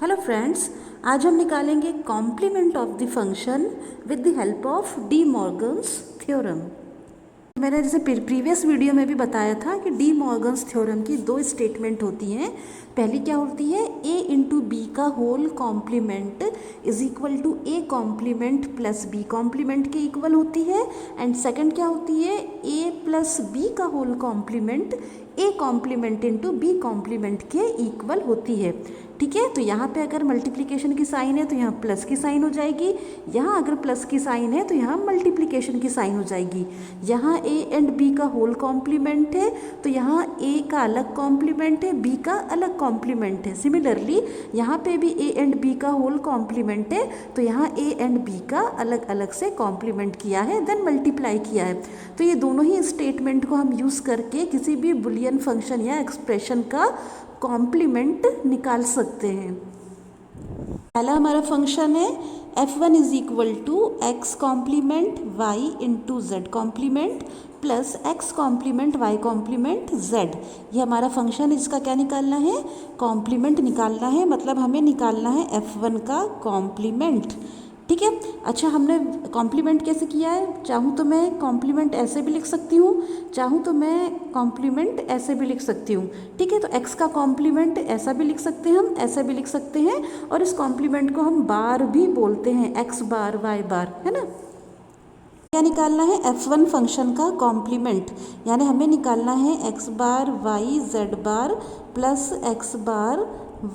Hello friends, आज हम निकालेंगे complement of the function with the help of De Morgan's theorem. मैंने जैसे प्रीवियस वीडियो में भी बताया था कि डी मॉर्गन्स थ्योरम की दो स्टेटमेंट होती हैं। पहली क्या होती है, ए इंटू बी का whole complement is equal to A complement plus B complement के इक्वल होती है। एंड सेकंड क्या होती है, ए प्लस बी का whole complement A complement into B complement के इक्वल होती है। ठीक है, तो यहाँ पे अगर मल्टीप्लिकेशन की साइन है तो यहाँ प्लस की साइन हो जाएगी, यहाँ अगर प्लस की साइन है तो यहाँ मल्टीप्लिकेशन की साइन हो जाएगी। यहाँ ए एंड बी का होल कॉम्प्लीमेंट है तो यहाँ ए का अलग कॉम्प्लीमेंट है, बी का अलग कॉम्प्लीमेंट है। सिमिलरली यहाँ पे भी ए एंड बी का होल कॉम्प्लीमेंट है तो यहाँ ए एंड बी का अलग अलग से कॉम्प्लीमेंट किया है, देन मल्टीप्लाई किया है। तो ये दोनों ही स्टेटमेंट को हम यूज़ करके किसी भी बुलियन फंक्शन या एक्सप्रेशन का कॉम्प्लीमेंट निकाल सकते हैं। पहला हमारा फंक्शन है f1 is equal to X complement Y into Z complement plus X complement Y complement Z. ये हमारा फंक्शन है, इसका क्या निकालना है, कॉम्प्लीमेंट निकालना है। मतलब हमें निकालना है f1 का कॉम्प्लीमेंट। ठीक है, अच्छा हमने कॉम्प्लीमेंट कैसे किया है, चाहूँ तो मैं कॉम्प्लीमेंट ऐसे भी लिख सकती हूँ, चाहूँ तो मैं कॉम्प्लीमेंट ऐसे भी लिख सकती हूँ। ठीक है, तो x का कॉम्प्लीमेंट ऐसा भी लिख सकते हैं, हम ऐसे भी लिख सकते हैं, और इस कॉम्प्लीमेंट को हम बार भी बोलते हैं, x बार y बार, है ना। क्या निकालना है, f1 फंक्शन का कॉम्प्लीमेंट, यानी हमें निकालना है x बार y z बार प्लस x बार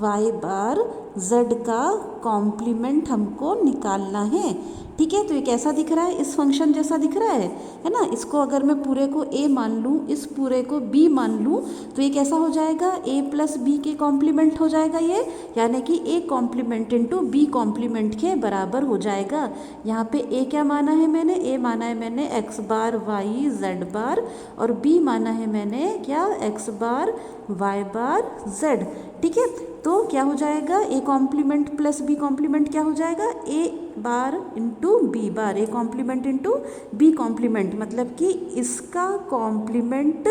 y बार z का कॉम्प्लीमेंट हमको निकालना है। ठीक है, तो ये कैसा दिख रहा है, इस फंक्शन जैसा दिख रहा है ना। इसको अगर मैं पूरे को a मान लूँ, इस पूरे को b मान लूँ, तो ये कैसा हो जाएगा, a प्लस बी के कॉम्प्लीमेंट हो जाएगा ये, यानी कि a complement into B complement के बराबर हो जाएगा। यहाँ पे a क्या माना है मैंने, a माना है मैंने x बार y z बार, और b माना है मैंने क्या, x बार y बार z। ठीक है, तो क्या हो जाएगा, a complement plus b complement क्या हो जाएगा, a bar into B bar, A complement into B complement, मतलब कि इसका कॉम्प्लीमेंट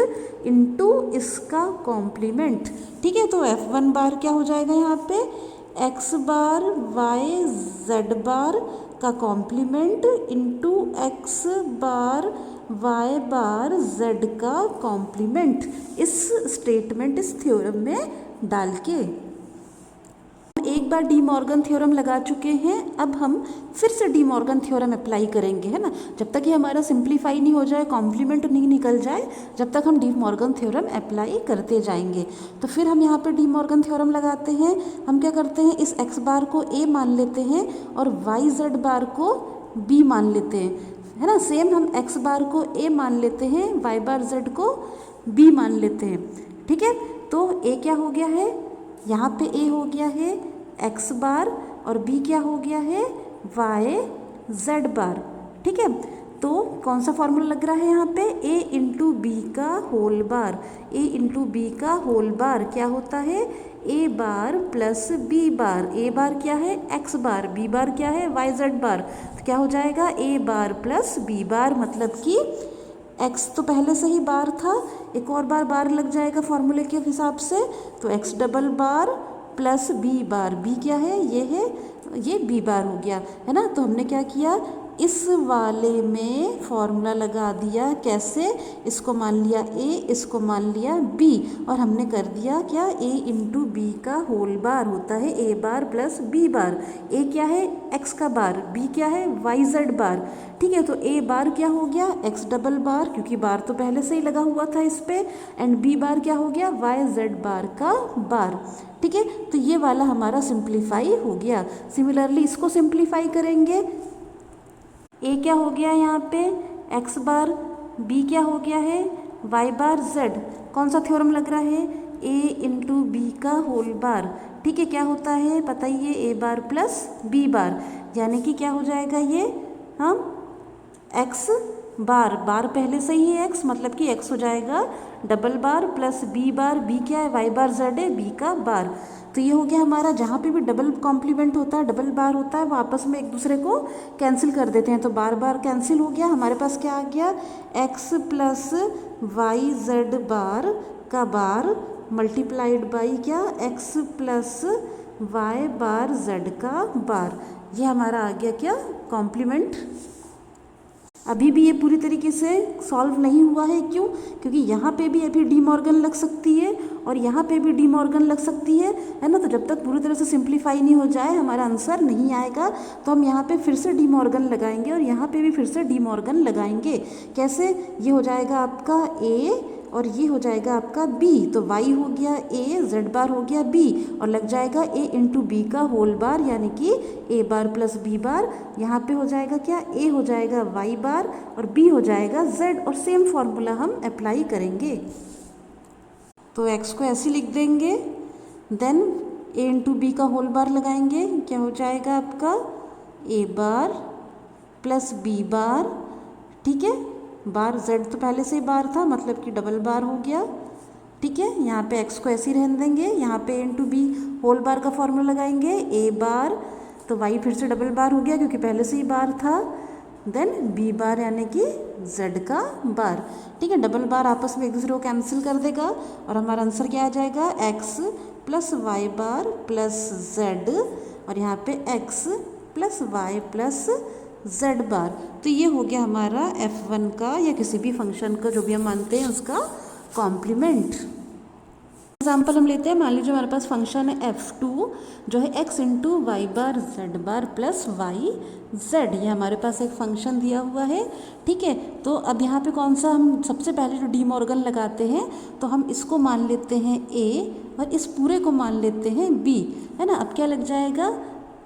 इंटू इसका कॉम्प्लीमेंट। ठीक है, तो f1 बार क्या हो जाएगा, यहाँ पे x बार y z बार का कॉम्प्लीमेंट इंटू x बार y बार z का कॉम्प्लीमेंट, इस स्टेटमेंट, इस थ्योरम में डाल के। एक बार डी मॉर्गन थ्योरम लगा चुके हैं, अब हम फिर से डी मॉर्गन थ्योरम अप्लाई करेंगे, है ना। जब तक ये हमारा सिंप्लीफाई नहीं हो जाए, कॉम्प्लीमेंट नहीं निकल जाए, जब तक हम डी मॉर्गन थ्योरम अप्लाई करते जाएंगे। तो फिर हम यहाँ पर डी मॉर्गन थ्योरम लगाते हैं। हम क्या करते हैं, इस एक्स बार को ए मान लेते हैं और वाई जेड बार को बी मान लेते हैं, है ना। सेम हम एक्स बार को ए मान लेते हैं, वाई बार जेड को बी मान लेते हैं। ठीक है, तो ए क्या हो गया है, यहाँ पे ए हो गया है x बार और b क्या हो गया है, y z बार। ठीक है, तो कौन सा फॉर्मूला लग रहा है यहाँ पे, a इंटू बी का whole bar, a into B का होल बार क्या होता है, a bar plus b bar. a bar क्या है, x बार, b बार क्या है, y z बार। तो क्या हो जाएगा, a बार प्लस b बार, मतलब कि x तो पहले से ही बार था, एक और बार लग जाएगा फॉर्मूले के हिसाब से, तो x double bar plus B bar, B क्या है, ये बी बार हो गया, है ना। तो हमने क्या किया, इस वाले में फॉर्मूला लगा दिया, कैसे, इसको मान लिया a, इसको मान लिया b, और हमने कर दिया क्या, a इंटू बी का होल बार होता है a bar plus b bar. a क्या है, x का बार, b क्या है, y z बार। ठीक है, तो a बार क्या हो गया, x डबल बार, क्योंकि बार तो पहले से ही लगा हुआ था इस पे, एंड b बार क्या हो गया, y z बार का बार। ठीक है, तो ये वाला हमारा सिंप्लीफाई हो गया। सिमिलरली इसको सिंप्लीफाई करेंगे, a क्या हो गया यहाँ पे, x बार, b क्या हो गया है, y बार z। कौन सा थ्योरम लग रहा है, a इंटू बी का होल बार। ठीक है, क्या होता है पता ही है, a bar plus b bar, यानी कि क्या हो जाएगा ये, हम x बार, बार पहले से ही है x, मतलब कि x हो जाएगा डबल बार प्लस b बार, b क्या है, y बार z है, b का बार। तो ये हो गया हमारा, जहाँ पे भी डबल कॉम्प्लीमेंट होता है, डबल बार होता है, वो आपस में एक दूसरे को कैंसिल कर देते हैं, तो बार बार कैंसिल हो गया। हमारे पास क्या आ गया, x प्लस वाई जेड बार का बार मल्टीप्लाइड बाई क्या, x प्लस वाई बार जेड का बार। ये हमारा आ गया क्या, कॉम्प्लीमेंट। अभी भी ये पूरी तरीके से सॉल्व नहीं हुआ है, क्यों? क्योंकि यहाँ पे भी अभी डी मॉर्गन लग सकती है और यहाँ पे भी डी मॉर्गन लग सकती है ना। तो जब तक पूरी तरह से सिंप्लीफाई नहीं हो जाए हमारा आंसर नहीं आएगा। तो हम यहाँ पे फिर से डी मॉर्गन लगाएंगे और यहाँ पे भी फिर से डी मॉर्गन लगाएंगे। कैसे? ये हो जाएगा आपका ए और ये हो जाएगा आपका बी। तो y हो गया a, z बार हो गया b और लग जाएगा a इंटू बी का होल बार, यानी कि a बार प्लस b बार। यहाँ पे हो जाएगा क्या, a हो जाएगा y बार और b हो जाएगा z, और सेम फॉर्मूला हम अप्लाई करेंगे। तो x को ऐसे लिख देंगे, देन a इंटू बी का होल बार लगाएंगे। क्या हो जाएगा आपका a बार प्लस b बार, ठीक है। बार z तो पहले से ही बार था, मतलब कि डबल बार हो गया, ठीक है। यहाँ पे x को ऐसे ही रहने देंगे। यहाँ पे इंटू बी होल बार का फॉर्मूला लगाएंगे, a बार तो y फिर से डबल बार हो गया क्योंकि पहले से ही बार था, देन b बार यानी कि z का बार, ठीक है। डबल बार आपस में एक दूसरे को कैंसिल कर देगा और हमारा आंसर क्या आ जाएगा, x plus Y bar plus z, और यहाँ पे x plus Y plus z bar. तो ये हो गया हमारा f1 का या किसी भी फंक्शन का जो भी हम मानते हैं उसका कॉम्प्लीमेंट। एग्जाम्पल हम लेते हैं, मान लीजिए हमारे पास फंक्शन है f2 जो है x इंटू वाई बार z बार प्लस वाई z। ये हमारे पास एक फंक्शन दिया हुआ है, ठीक है। तो अब यहाँ पे कौन सा, हम सबसे पहले जो डी मॉर्गन लगाते हैं तो हम इसको मान लेते हैं a और इस पूरे को मान लेते हैं b, है ना। अब क्या लग जाएगा,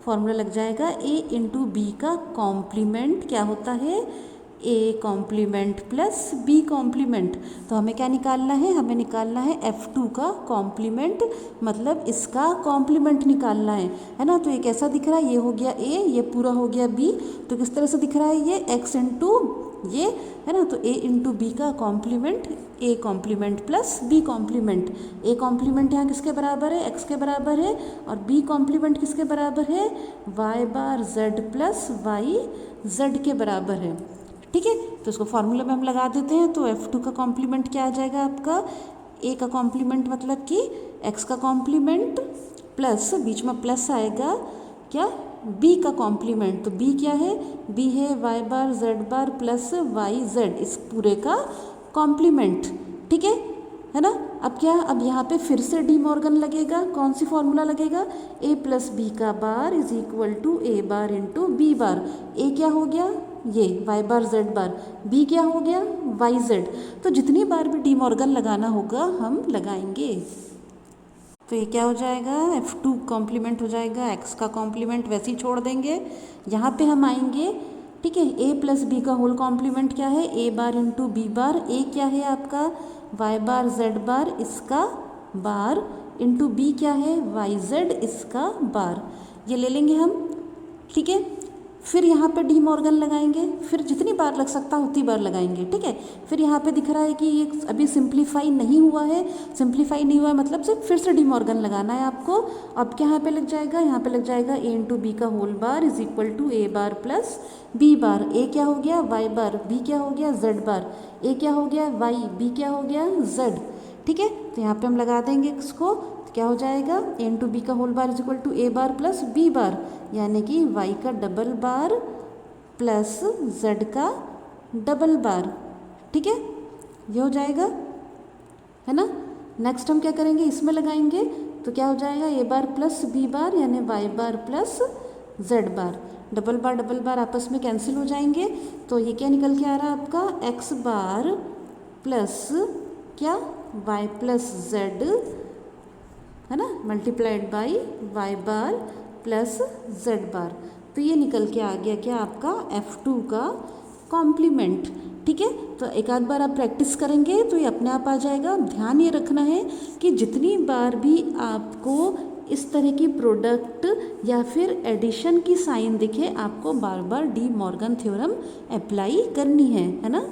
फॉर्मूला लग जाएगा a इंटू बी का कॉम्प्लीमेंट क्या होता है, a complement plus b complement. तो हमें क्या निकालना है, हमें निकालना है f2 का कॉम्प्लीमेंट, मतलब इसका कॉम्प्लीमेंट निकालना है ना। तो ये कैसा दिख रहा है, ये हो गया a, ये पूरा हो गया b। तो किस तरह से दिख रहा है, ये x इंटू ये, है ना। तो a इंटू बी का complement, a complement plus b complement. a complement यहाँ किसके बराबर है, x के बराबर है, और b कॉम्प्लीमेंट किसके बराबर है, y बार z प्लस y z के बराबर है, ठीक है। तो इसको फॉर्मूला में हम लगा देते हैं। तो f2 का कॉम्प्लीमेंट क्या आ जाएगा आपका, a का कॉम्प्लीमेंट मतलब कि x का कॉम्प्लीमेंट प्लस बीच में प्लस आएगा क्या, b का कॉम्प्लीमेंट। तो b क्या है, b है y बार z बार प्लस वाई जेड, इस पूरे का कॉम्प्लीमेंट, ठीक है ना। अब क्या, अब यहाँ पे फिर से डी मॉर्गन लगेगा। कौन सी फॉर्मूला लगेगा, a प्लस बी का bar is equal to a bar into B bar. a क्या हो गया, ये y बार z बार, b क्या हो गया, वाई जेड। तो जितनी बार भी डी मॉर्गन लगाना होगा हम लगाएंगे। तो ये क्या हो जाएगा, f2 कॉम्प्लीमेंट हो जाएगा, x का कॉम्प्लीमेंट वैसे ही छोड़ देंगे। यहाँ पे हम आएंगे, ठीक है। a प्लस बी का होल कॉम्प्लीमेंट क्या है, a bar into B bar. a क्या है आपका y बार z बार इसका बार इंटू b क्या है वाई जेड इसका बार। ये ले लेंगे हम, ठीक है। फिर यहाँ पे डी मॉर्गन लगाएंगे, फिर जितनी बार लग सकता है उतनी बार लगाएंगे, ठीक है। फिर यहाँ पे दिख रहा है कि ये अभी सिंप्लीफाई नहीं हुआ है, सिंप्लीफाई नहीं हुआ है मतलब से फिर से डी मॉर्गन लगाना है आपको। अब क्या यहाँ पे लग जाएगा, यहाँ पे लग जाएगा a इंटू बी का whole bar is equal to a bar plus b bar. a क्या हो गया y बार, b क्या हो गया z बार, a क्या हो गया y, b क्या हो गया z, ठीक है। तो यहाँ पे हम लगा देंगे इसको, क्या हो जाएगा a इंटू बी का whole bar is equal to a bar plus b bar, यानी कि y का डबल बार प्लस z का डबल बार, ठीक है। ये हो जाएगा, है ना। नेक्स्ट हम क्या करेंगे, इसमें लगाएंगे। तो क्या हो जाएगा a bar plus b bar यानी y बार प्लस z बार। डबल बार आपस में कैंसिल हो जाएंगे। तो ये क्या निकल के आ रहा है आपका, x बार प्लस क्या y प्लस z, है ना, multiplied by y bar plus z bar. तो ये निकल के आ गया क्या आपका f2 का कॉम्प्लीमेंट, ठीक है। तो एक आध बार आप प्रैक्टिस करेंगे तो ये अपने आप आ जाएगा। ध्यान ये रखना है कि जितनी बार भी आपको इस तरह की प्रोडक्ट या फिर एडिशन की साइन दिखे, आपको बार बार डी मॉर्गन थ्योरम अप्लाई करनी है ना।